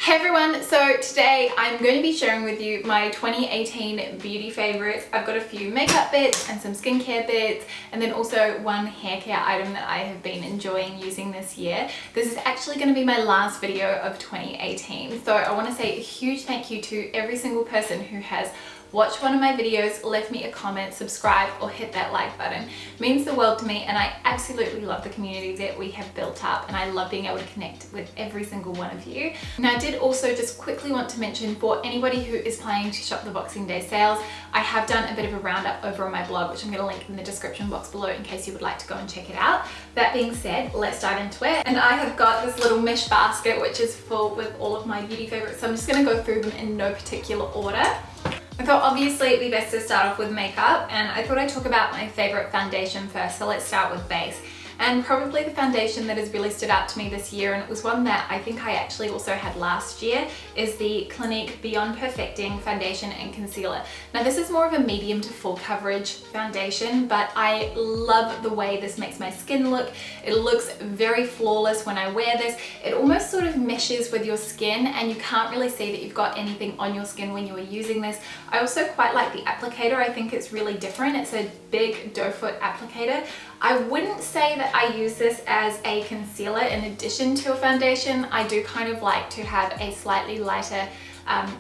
Hey everyone, so today I'm going to be sharing with you my 2018 beauty favorites. I've got a few makeup bits and some skincare bits, and then also one hair care item that I have been enjoying using this year. This is actually going to be my last video of 2018, so I want to say a huge thank you to every single person who has watched one of my videos, left me a comment, subscribe, or hit that like button. It means the world to me, and I absolutely love the community that we have built up, and I love being able to connect with every single one of you. Now, I did also just quickly want to mention, for anybody who is planning to shop the Boxing Day sales, I have done a bit of a roundup over on my blog, which I'm going to link in the description box below in case you would like to go and check it out. That being said, let's dive into it. And I have got this little mesh basket which is full with all of my beauty favorites, so I'm just going to go through them in no particular order. I thought obviously it'd be best to start off with makeup, and I thought I'd talk about my favorite foundation first, so let's start with base. And probably the foundation that has really stood out to me this year, and it was one that I think I actually also had last year, is the Clinique Beyond Perfecting Foundation and Concealer. Now this is more of a medium to full coverage foundation, but I love the way this makes my skin look. It looks very flawless when I wear this. It almost sort of meshes with your skin, and you can't really see that you've got anything on your skin when you are using this. I also quite like the applicator. I think it's really different. It's a big doe foot applicator. I wouldn't say that I use this as a concealer in addition to a foundation. I do kind of like to have a slightly lighter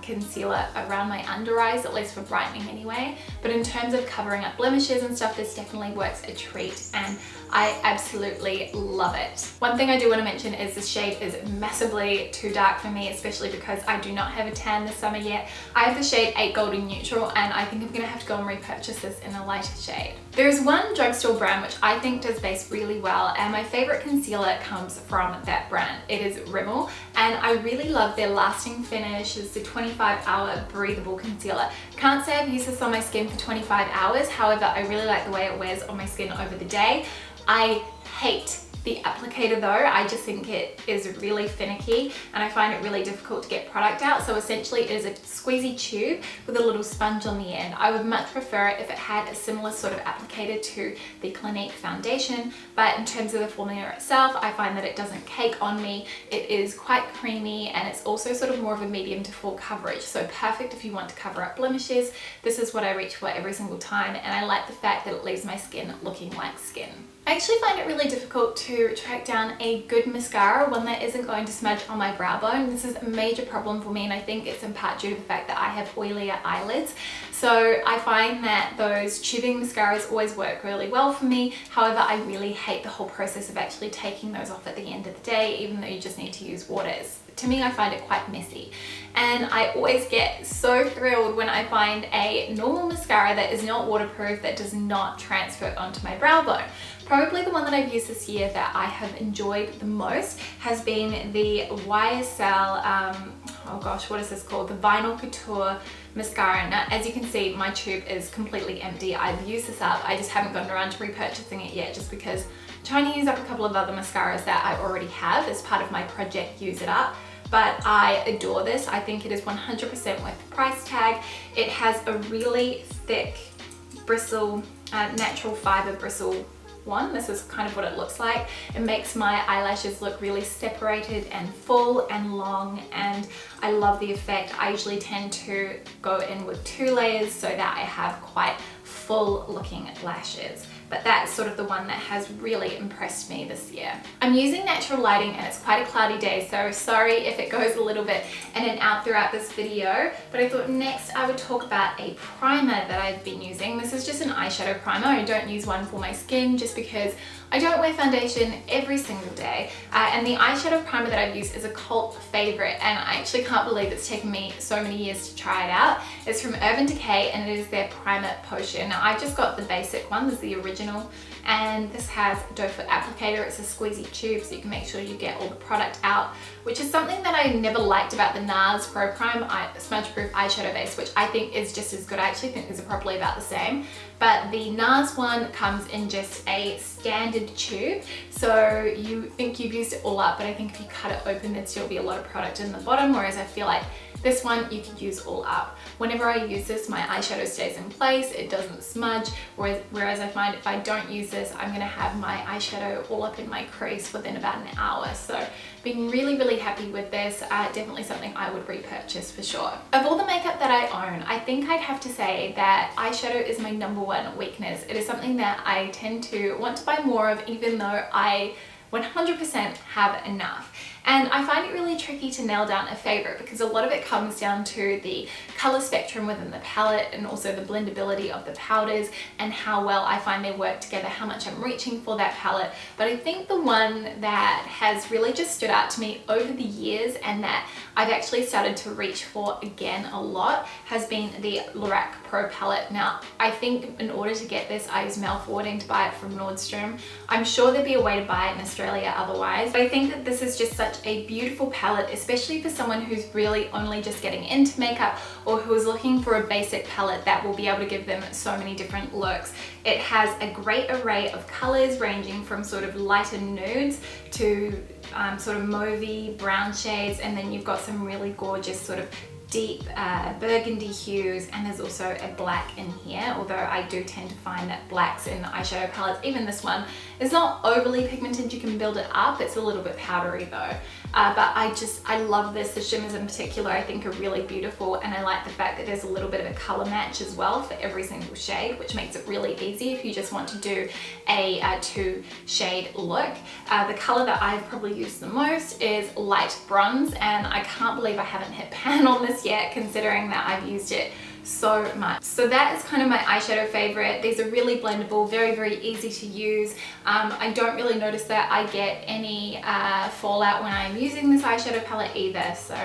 concealer around my under eyes, at least for brightening anyway. But in terms of covering up blemishes and stuff, this definitely works a treat, and I absolutely love it. One thing I do want to mention is this shade is massively too dark for me, especially because I do not have a tan this summer yet. I have the shade 8 Golden Neutral, and I think I'm going to have to go and repurchase this in a lighter shade. There's one drugstore brand which I think does base really well, and my favorite concealer comes from that brand. It is Rimmel, and I really love their lasting finish. It's the 25-hour breathable concealer. Can't say I've used this on my skin for 25 hours, however, I really like the way it wears on my skin over the day. I hate the applicator though. I just think it is really finicky, and I find it really difficult to get product out. So essentially it is a squeezy tube with a little sponge on the end. I would much prefer it if it had a similar sort of applicator to the Clinique foundation, but in terms of the formula itself, I find that it doesn't cake on me. It is quite creamy, and it's also sort of more of a medium to full coverage, so perfect if you want to cover up blemishes. This is what I reach for every single time, and I like the fact that it leaves my skin looking like skin. I actually find it really difficult to track down a good mascara, one that isn't going to smudge on my brow bone. This is a major problem for me, and I think it's in part due to the fact that I have oilier eyelids. So I find that those tubing mascaras always work really well for me. However, I really hate the whole process of actually taking those off at the end of the day, even though you just need to use waters. To me, I find it quite messy, and I always get so thrilled when I find a normal mascara that is not waterproof, that does not transfer onto my brow bone. Probably the one that I've used this year that I have enjoyed the most has been the YSL, oh gosh, what is this called? The Vinyl Couture Mascara. Now, as you can see, my tube is completely empty. I've used this up. I just haven't gotten around to repurchasing it yet, just because I'm trying to use up a couple of other mascaras that I already have as part of my project Use It Up. But I adore this. I think it is 100% worth the price tag. It has a really thick bristle, natural fiber bristle one. This is kind of what it looks like. It makes my eyelashes look really separated and full and long, and I love the effect. I usually tend to go in with 2 layers so that I have quite full looking lashes, but that's sort of the one that has really impressed me this year. I'm using natural lighting, and it's quite a cloudy day, so sorry if it goes a little bit in and out throughout this video, but I thought next I would talk about a primer that I've been using. This is just an eyeshadow primer. I don't use one for my skin just because I don't wear foundation every single day, and the eyeshadow primer that I've used is a cult favorite, and I actually can't believe it's taken me so many years to try it out. It's from Urban Decay, and it is their primer potion. Now, I just got the basic one. This is the original, and this has a doe foot applicator. It's a squeezy tube, so you can make sure you get all the product out, which is something that I never liked about the NARS Pro Prime smudge proof eyeshadow base, which I think is just as good. I actually think these are probably about the same, but the NARS one comes in just a standard tube, so you think you've used it all up, but I think if you cut it open there'd still be a lot of product in the bottom, whereas I feel like This one you could use all up. Whenever I use this, my eyeshadow stays in place, it doesn't smudge, whereas I find if I don't use this, I'm gonna have my eyeshadow all up in my crease within about an hour. So been really happy with this. Definitely something I would repurchase for sure. Of all the makeup that I own, I think I'd have to say that eyeshadow is my #1 weakness. It is something that I tend to want to buy more of, even though I 100% have enough. And I find it really tricky to nail down a favorite because a lot of it comes down to the color spectrum within the palette and also the blendability of the powders and how well I find they work together, how much I'm reaching for that palette. But I think the one that has really just stood out to me over the years and that I've actually started to reach for again a lot has been the Lorac Pro palette. Now, I think in order to get this, I was mail forwarding to buy it from Nordstrom. I'm sure there'd be a way to buy it in Australia otherwise, but I think that this is just such a beautiful palette, especially for someone who's really only just getting into makeup or who is looking for a basic palette that will be able to give them so many different looks. It has a great array of colors ranging from sort of lighter nudes to sort of mauvey brown shades, and then you've got some really gorgeous sort of deep burgundy hues, and there's also a black in here, although I do tend to find that blacks in eyeshadow palettes, even this one, is not overly pigmented. You can build it up, it's a little bit powdery though. But I love this. The shimmers in particular I think are really beautiful, and I like the fact that there's a little bit of a color match as well for every single shade, which makes it really easy if you just want to do a 2-shade look. The color that I've probably used the most is light bronze, and I can't believe I haven't hit pan on this yet, considering that I've used it so much. So that is kind of my eyeshadow favorite. These are really blendable, very easy to use. I don't really notice that I get any fallout when I'm using this eyeshadow palette either. So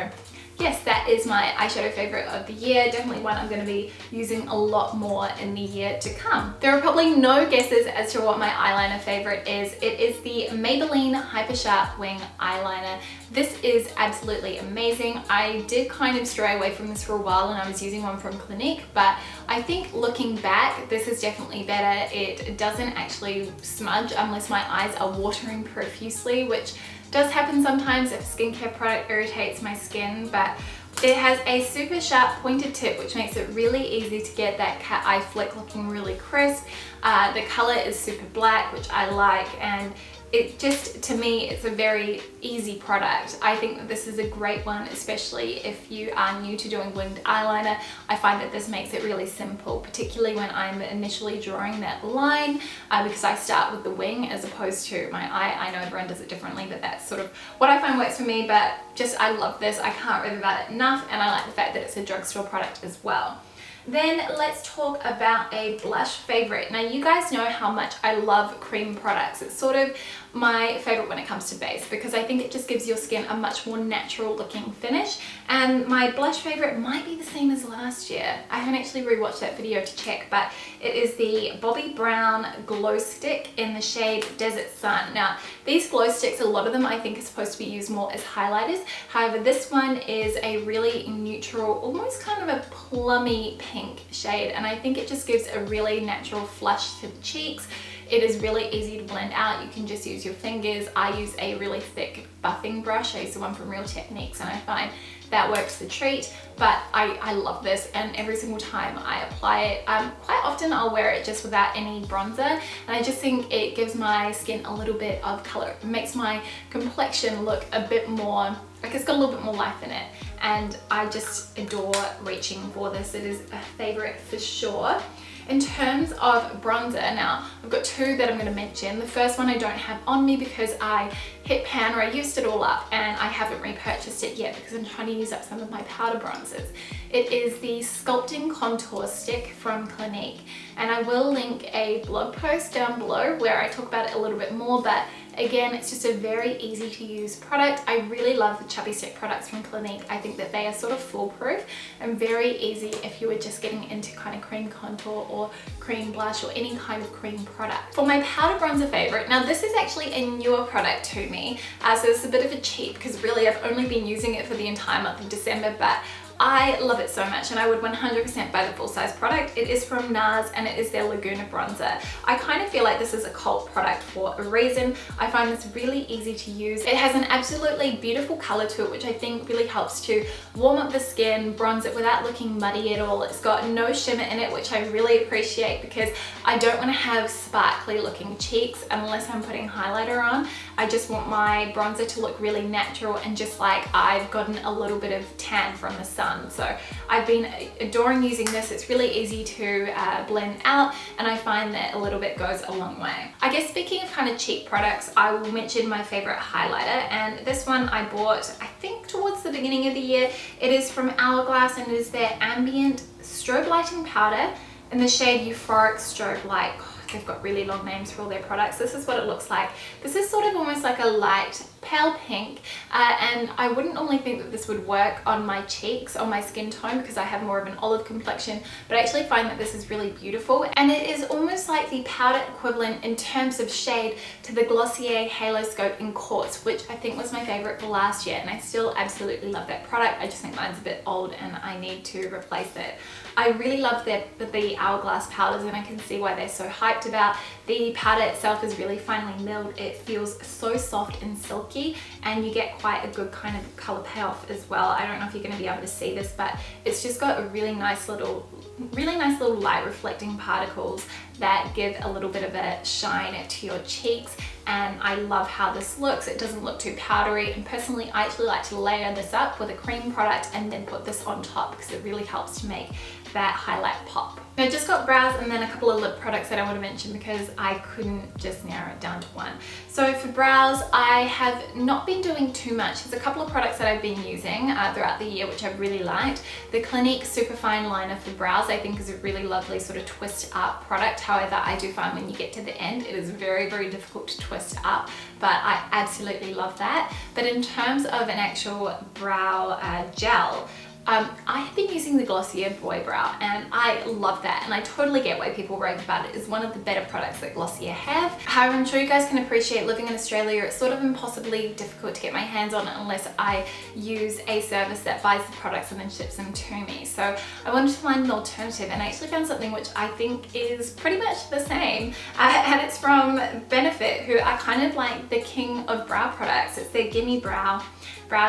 yes, that is my eyeshadow favorite of the year. Definitely one I'm going to be using a lot more in the year to come. There are probably no guesses as to what my eyeliner favorite is. It is the Maybelline Hypersharp Wing Eyeliner. This is absolutely amazing. I did kind of stray away from this for a while and I was using one from Clinique, but I think looking back, this is definitely better. It doesn't actually smudge unless my eyes are watering profusely, which does happen sometimes if a skincare product irritates my skin, but it has a super sharp pointed tip, which makes it really easy to get that cat eye flick looking really crisp. The color is super black, which I like, and it just, to me, it's a very easy product. I think that this is a great one, especially if you are new to doing winged eyeliner. I find that this makes it really simple, particularly when I'm initially drawing that line, because I start with the wing as opposed to my eye. I know everyone does it differently, but that's sort of what I find works for me. But just, I love this. I can't rave about it enough, and I like the fact that it's a drugstore product as well. Then let's talk about a blush favorite. Now, you guys know how much I love cream products. It's sort of my favorite when it comes to base, because I think it just gives your skin a much more natural looking finish. And my blush favorite might be the same as last year. I haven't actually rewatched that video to check, but it is the Bobbi Brown Glow Stick in the shade Desert Sun. Now, these glow sticks, a lot of them I think are supposed to be used more as highlighters. However, this one is a really neutral, almost kind of a plummy pink shade, and I think it just gives a really natural flush to the cheeks. It is really easy to blend out. You can just use your fingers. I use a really thick buffing brush. I use the one from Real Techniques, and I find that works the treat. But I love this, and every single time I apply it, quite often I'll wear it just without any bronzer, and I just think it gives my skin a little bit of color. It makes my complexion look a bit more, like it's got a little bit more life in it, and I just adore reaching for this. It is a favorite for sure. In terms of bronzer, now I've got two that I'm going to mention. The first one I don't have on me because I hit pan, or I used it all up, and I haven't repurchased it yet because I'm trying to use up some of my powder bronzers. It is the Sculpting Contour Stick from Clinique, and I will link a blog post down below where I talk about it a little bit more, but again, it's just a very easy to use product. I really love the Chubby Stick products from Clinique. I think that they are sort of foolproof and very easy if you were just getting into kind of cream contour or cream blush or any kind of cream product. For my powder bronzer favorite, now this is actually a newer product to me, so it's a bit of a cheat because really I've only been using it for the entire month of December, but I love it so much and I would 100% buy the full-size product. It is from NARS and it is their Laguna bronzer. I kind of feel like this is a cult product for a reason. I find this really easy to use. It has an absolutely beautiful color to it, which I think really helps to warm up the skin, bronze it without looking muddy at all. It's got no shimmer in it, which I really appreciate because I don't want to have sparkly looking cheeks unless I'm putting highlighter on. I just want my bronzer to look really natural and just like I've gotten a little bit of tan from the sun. So I've been adoring using this. It's really easy to blend out and I find that a little bit goes a long way. I guess speaking of kind of cheap products, I will mention my favorite highlighter, and this one I bought I think towards the beginning of the year. It is from Hourglass and it is their Ambient Strobe Lighting Powder in the shade Euphoric Strobe Light. They've got really long names for all their products. This is what it looks like. This is sort of almost like a light pale pink, and I wouldn't normally think that this would work on my cheeks, on my skin tone, because I have more of an olive complexion, but I actually find that this is really beautiful, and it is almost like the powder equivalent in terms of shade to the Glossier Halo Scope in Quartz, which I think was my favorite for last year, and I still absolutely love that product. I just think mine's a bit old and I need to replace it. I really love the Hourglass powders, and I can see why they're so hyped about. The powder itself is really finely milled. It feels so soft and silky, and you get quite a good kind of color payoff as well. I don't know if you're going to be able to see this, but it's just got a really nice little light reflecting particles that give a little bit of a shine to your cheeks, and I love how this looks. It doesn't look too powdery, and personally I actually like to layer this up with a cream product and then put this on top because it really helps to make that highlight pop. I just got brows and then a couple of lip products that I want to mention because I couldn't just narrow it down to one. So for brows, I have not been doing too much. There's a couple of products that I've been using throughout the year which I've really liked. The Clinique Superfine Liner for brows I think is a really lovely sort of twist up product. However, I do find when you get to the end it is very, very difficult to twist up, but I absolutely love that. But in terms of an actual brow gel, I have been using the Glossier Boy Brow and I love that, and I totally get why people rave about it. It's one of the better products that Glossier have. However, I'm sure you guys can appreciate living in Australia, it's sort of impossibly difficult to get my hands on it unless I use a service that buys the products and then ships them to me. So I wanted to find an alternative, and I actually found something which I think is pretty much the same, and it's from Benefit, who are kind of like the king of brow products. It's their Gimme brow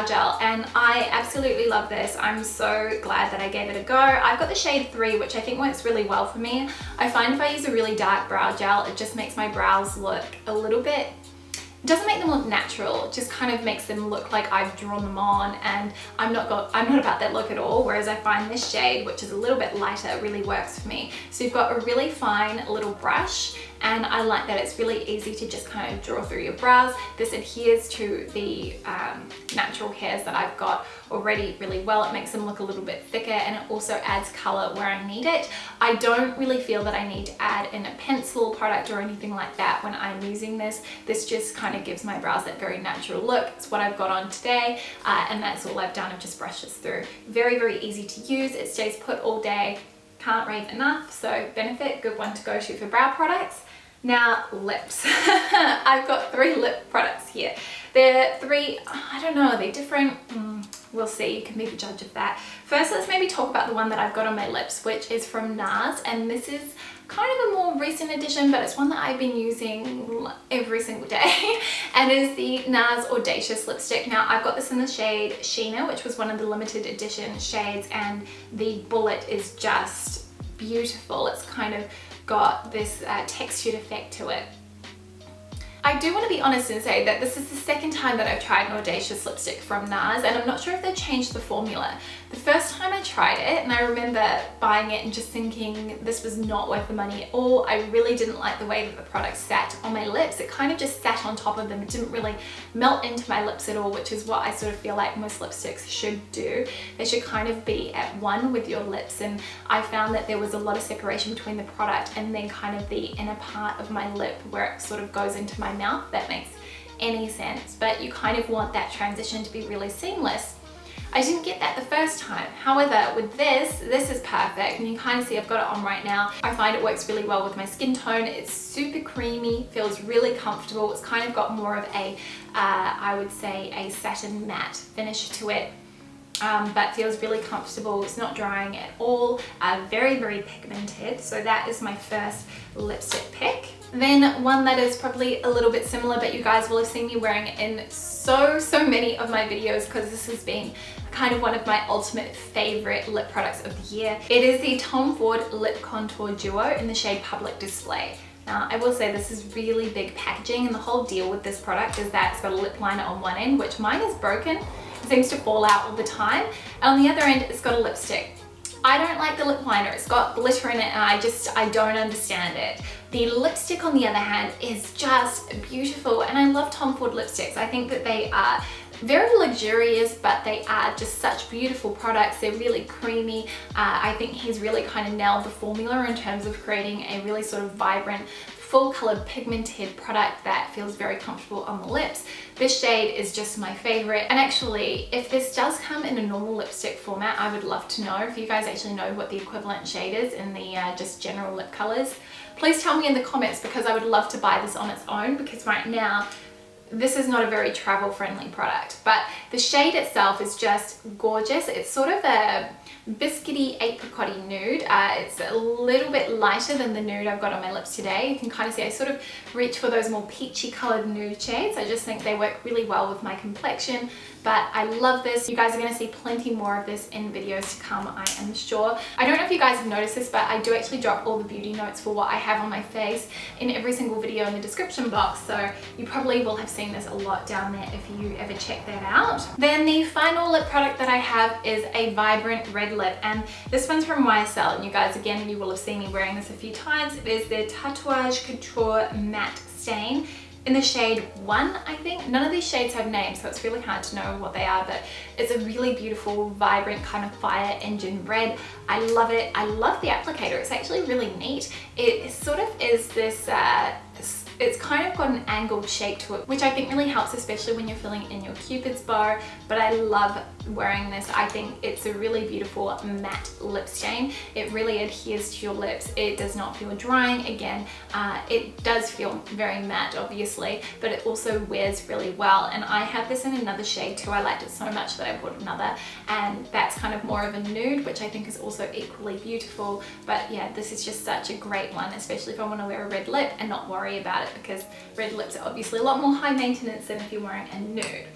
gel, and I absolutely love this. I'm so glad that I gave it a go. I've got the shade 3, which I think works really well for me. I find if I use a really dark brow gel, it just makes my brows look a little bit, it doesn't make them look natural, it just kind of makes them look like I've drawn them on, and I'm not about that look at all, whereas I find this shade, which is a little bit lighter, really works for me. So you've got a really fine little brush, and I like that it's really easy to just kind of draw through your brows. This adheres to the natural hairs that I've got already really well. It makes them look a little bit thicker, and it also adds color where I need it. I don't really feel that I need to add in a pencil product or anything like that when I'm using this. This just kind of gives my brows that very natural look. It's what I've got on today, and that's all I've done. I've just brushed this through. Very, very easy to use. It stays put all day. Can't rave enough. So Benefit, good one to go to for brow products. Now lips. I've got 3 lip products here. They're 3, I don't know, they're different. We'll see, you can be the judge of that. First, let's maybe talk about the one that I've got on my lips, which is from NARS, and this is kind of a more recent addition, but it's one that I've been using every single day, and it is the NARS Audacious lipstick. Now, I've got this in the shade Sheena, which was one of the limited edition shades, and the bullet is just beautiful. It's kind of got this textured effect to it. I do want to be honest and say that this is the second time that I've tried an Audacious lipstick from NARS, and I'm not sure if they've changed the formula. The first time I tried it, and I remember buying it and just thinking this was not worth the money at all. I really didn't like the way that the product sat on my lips. It kind of just sat on top of them. It didn't really melt into my lips at all, which is what I sort of feel like most lipsticks should do. They should kind of be at one with your lips, and I found that there was a lot of separation between the product and then kind of the inner part of my lip where it sort of goes into my mouth. That makes any sense, but you kind of want that transition to be really seamless. I didn't get that the first time. However, with this is perfect, and you kind of see I've got it on right now. I find it works really well with my skin tone. It's super creamy, feels really comfortable. It's kind of got more of a, I would say, a satin matte finish to it. but feels really comfortable. It's not drying at all. Very, very pigmented. So that is my first lipstick pick. Then one that is probably a little bit similar, but you guys will have seen me wearing it in so many of my videos because this has been kind of one of my ultimate favorite lip products of the year. It is the Tom Ford Lip Contour Duo in the shade Public Display. Now, I will say this is really big packaging, and the whole deal with this product is that it's got a lip liner on one end, which mine is broken. It seems to fall out all the time. And on the other end, it's got a lipstick. I don't like the lip liner. It's got glitter in it, and I don't understand it. The lipstick, on the other hand, is just beautiful, and I love Tom Ford lipsticks. I think that they are very luxurious, but they are just such beautiful products. They're really creamy. I think he's really kind of nailed the formula in terms of creating a really sort of vibrant, full colored pigmented product that feels very comfortable on the lips. This shade is just my favorite, and actually if this does come in a normal lipstick format, I would love to know if you guys actually know what the equivalent shade is in the just general lip colors. Please tell me in the comments, because I would love to buy this on its own, because right now this is not a very travel friendly product, but the shade itself is just gorgeous. It's sort of a biscuity apricot-y nude. It's a little bit lighter than the nude I've got on my lips today. You can kind of see I sort of reach for those more peachy colored nude shades. I just think they work really well with my complexion, but I love this. You guys are going to see plenty more of this in videos to come, I am sure. I don't know if you guys have noticed this, but I do actually drop all the beauty notes for what I have on my face in every single video in the description box, so you probably will have seen this a lot down there if you ever check that out. Then the final lip product that I have is a vibrant red lip, and this one's from YSL, and you guys, again, you will have seen me wearing this a few times. It is the Tatouage Couture Matte Stain in the shade 1, I think. None of these shades have names, so it's really hard to know what they are, but it's a really beautiful, vibrant kind of fire engine red. I love it. I love the applicator. It's actually really neat. It sort of is this it's kind of got an angled shape to it, which I think really helps, especially when you're filling in your Cupid's bow. But I love wearing this. I think it's a really beautiful matte lip stain. It really adheres to your lips. It does not feel drying. Again, it does feel very matte, obviously, but it also wears really well. And I have this in another shade too. I liked it so much that I bought another, and that's kind of more of a nude, which I think is also equally beautiful. But yeah, this is just such a great one, especially if I want to wear a red lip and not worry about it, because red lips are obviously a lot more high maintenance than if you're wearing a nude.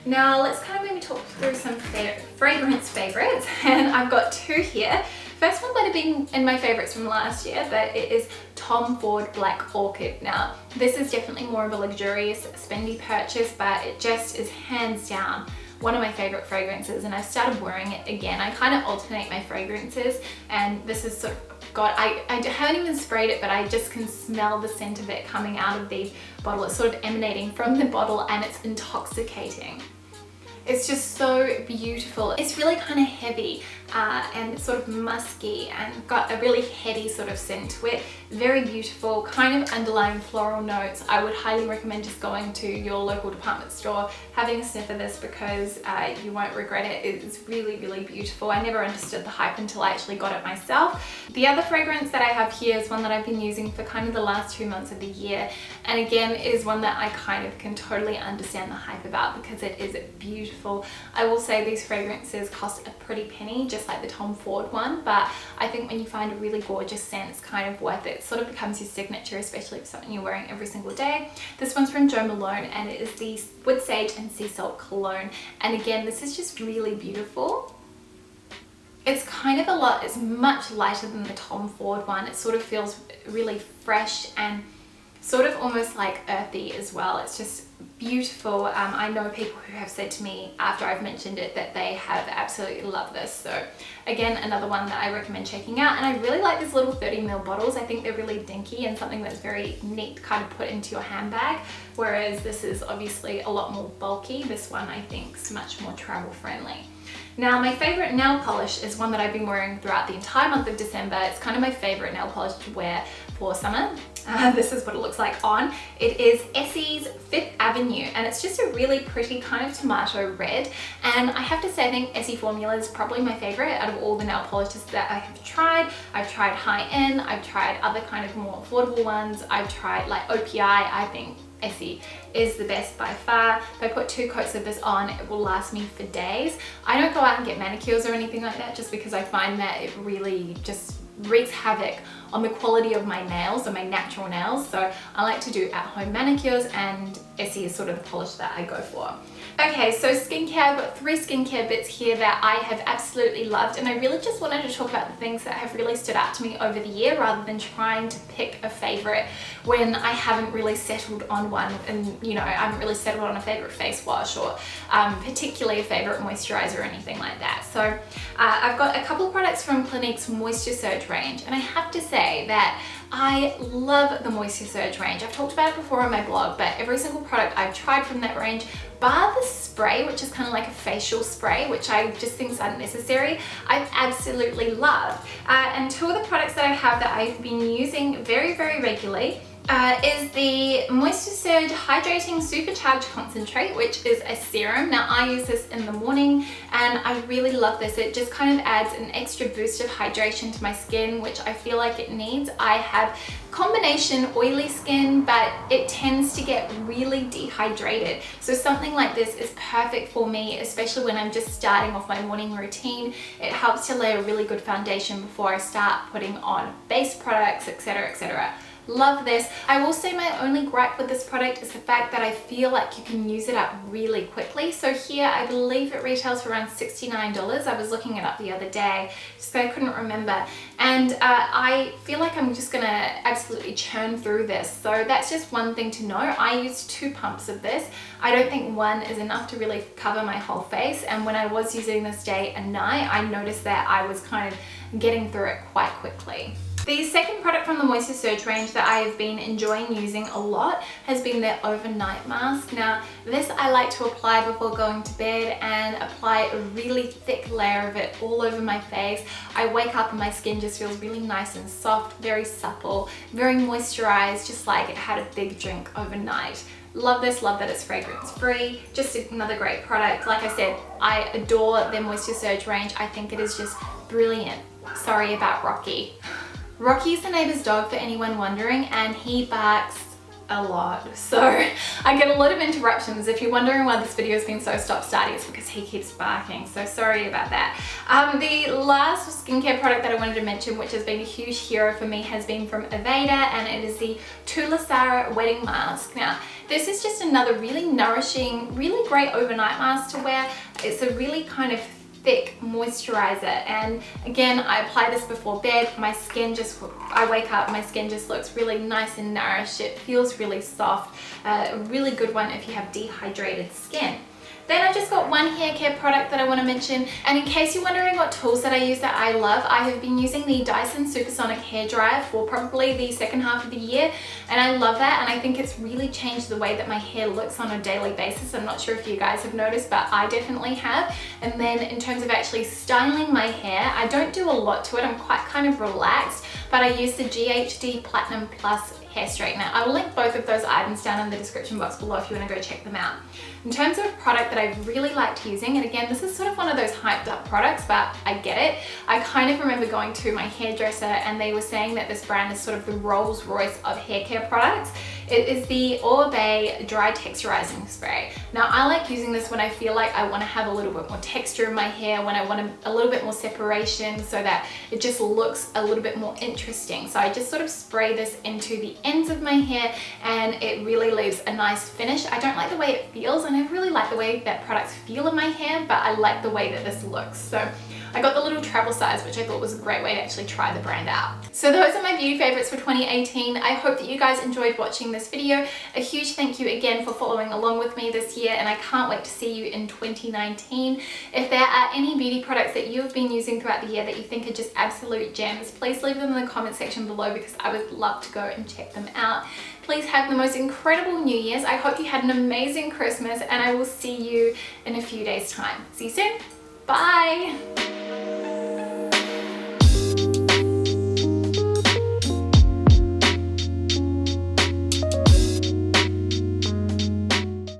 Now let's kind of maybe talk through some fragrance favorites, and I've got two here. First one might have been in my favorites from last year, but it is Tom Ford Black Orchid. Now this is definitely more of a luxurious, spendy purchase, but it just is hands down one of my favorite fragrances, and I've started wearing it again. I kind of alternate my fragrances, and this is sort of I haven't even sprayed it, but I just can smell the scent of it coming out of the bottle. It's sort of emanating from the bottle, and it's intoxicating. It's just so beautiful. It's really kind of heavy and sort of musky, and got a really heady sort of scent to it. Very beautiful, kind of underlying floral notes. I would highly recommend just going to your local department store, having a sniff of this, because you won't regret it. It's really, really beautiful. I never understood the hype until I actually got it myself. The other fragrance that I have here is one that I've been using for kind of the last 2 months of the year, and again is one that I kind of can totally understand the hype about, because it is beautiful. I will say these fragrances cost a pretty penny, just like the Tom Ford one, but I think when you find a really gorgeous scent, it's kind of worth it. It sort of becomes your signature, especially if it's something you're wearing every single day. This one's from Jo Malone, and it is the Wood Sage and Sea Salt Cologne, and again, this is just really beautiful. It's kind of it's much lighter than the Tom Ford one. It sort of feels really fresh and sort of almost like earthy as well. It's just beautiful. I know people who have said to me after I've mentioned it that they have absolutely loved this. So again, another one that I recommend checking out. And I really like these little 30ml bottles. I think they're really dinky and something that's very neat to kind of put into your handbag, whereas this is obviously a lot more bulky. This one I think is much more travel friendly. Now my favorite nail polish is one that I've been wearing throughout the entire month of December. It's kind of my favorite nail polish to wear for summer. This is what it looks like on. It is Essie's Fifth Avenue, and it's just a really pretty kind of tomato red. And I have to say, I think Essie Formula is probably my favorite out of all the nail polishes that I have tried. I've tried high-end, I've tried other kind of more affordable ones. I've tried like OPI. I think Essie is the best by far. If I put 2 coats of this on, it will last me for days. I don't go out and get manicures or anything like that just because I find that it really just wreaks havoc on the quality of my nails, or my natural nails. So I like to do at-home manicures, and Essie is sort of the polish that I go for. Okay, so skincare, I've got 3 skincare bits here that I have absolutely loved, and I really just wanted to talk about the things that have really stood out to me over the year rather than trying to pick a favorite when I haven't really settled on one, and you know, I haven't really settled on a favorite face wash or particularly a favorite moisturizer or anything like that. So I've got a couple of products from Clinique's Moisture Surge range, and I have to say that I love the Moisture Surge range. I've talked about it before on my blog, but every single product I've tried from that range, bar the spray, which is kind of like a facial spray, which I just think is unnecessary, I've absolutely loved. And 2 of the products that I have that I've been using very, very regularly is the Moisture Surge Hydrating Supercharged Concentrate, which is a serum. Now I use this in the morning and I really love this. It just kind of adds an extra boost of hydration to my skin, which I feel like it needs. I have combination oily skin, but it tends to get really dehydrated. So something like this is perfect for me, especially when I'm just starting off my morning routine. It helps to lay a really good foundation before I start putting on base products, etc., etc. Love this. I will say my only gripe with this product is the fact that I feel like you can use it up really quickly. So here I believe it retails for around $69. I was looking it up the other day just so I couldn't remember, and I feel like I'm just gonna absolutely churn through this. So that's just one thing to know. I use 2 pumps of this. I don't think 1 is enough to really cover my whole face, and when I was using this day and night, I noticed that I was kind of getting through it quite quickly. The second product from the Moisture Surge range that I have been enjoying using a lot has been their overnight mask. Now this I like to apply before going to bed and apply a really thick layer of it all over my face. I wake up and my skin just feels really nice and soft, very supple, very moisturized, just like it had a big drink overnight. Love this, love that it's fragrance free. Just another great product. Like I said, I adore their Moisture Surge range. I think it is just brilliant. Sorry about Rocky. Rocky's the neighbor's dog, for anyone wondering, and he barks a lot. So I get a lot of interruptions. If you're wondering why this video has been so stop-starting, it's because he keeps barking. So sorry about that. The last skincare product that I wanted to mention, which has been a huge hero for me, has been from Aveda, and it is the Tulasara Wedding Mask. Now, this is just another really nourishing, really great overnight mask to wear. It's a really kind of thick moisturizer, and again I apply this before bed. My skin just, I wake up, my skin just looks really nice and nourished. It feels really soft. A really good one if you have dehydrated skin. Then I've just got one hair care product that I want to mention, and in case you're wondering what tools that I use that I love, I have been using the Dyson Supersonic Hairdryer for probably the second half of the year, and I love that, and I think it's really changed the way that my hair looks on a daily basis. I'm not sure if you guys have noticed, but I definitely have. And then in terms of actually styling my hair, I don't do a lot to it. I'm quite kind of relaxed, but I use the GHD Platinum Plus hair straightener. I will link both of those items down in the description box below if you want to go check them out. In terms of a product that I've really liked using, and again this is sort of one of those hyped up products, but I get it. I kind of remember going to my hairdresser and they were saying that this brand is sort of the Rolls Royce of hair care products. It is the Oribe Dry Texturizing Spray. Now I like using this when I feel like I want to have a little bit more texture in my hair, when I want a little bit more separation so that it just looks a little bit more interesting. So I just sort of spray this into the ends of my hair and it really leaves a nice finish. I don't like the way it feels, and I really like the way that products feel in my hair, but I like the way that this looks. So I got the little travel size, which I thought was a great way to actually try the brand out. So those are my beauty favorites for 2018. I hope that you guys enjoyed watching this video. A huge thank you again for following along with me this year, and I can't wait to see you in 2019. If there are any beauty products that you have been using throughout the year that you think are just absolute gems, please leave them in the comment section below because I would love to go and check them out. Please have the most incredible New Year's. I hope you had an amazing Christmas, and I will see you in a few days' time. See you soon. Bye.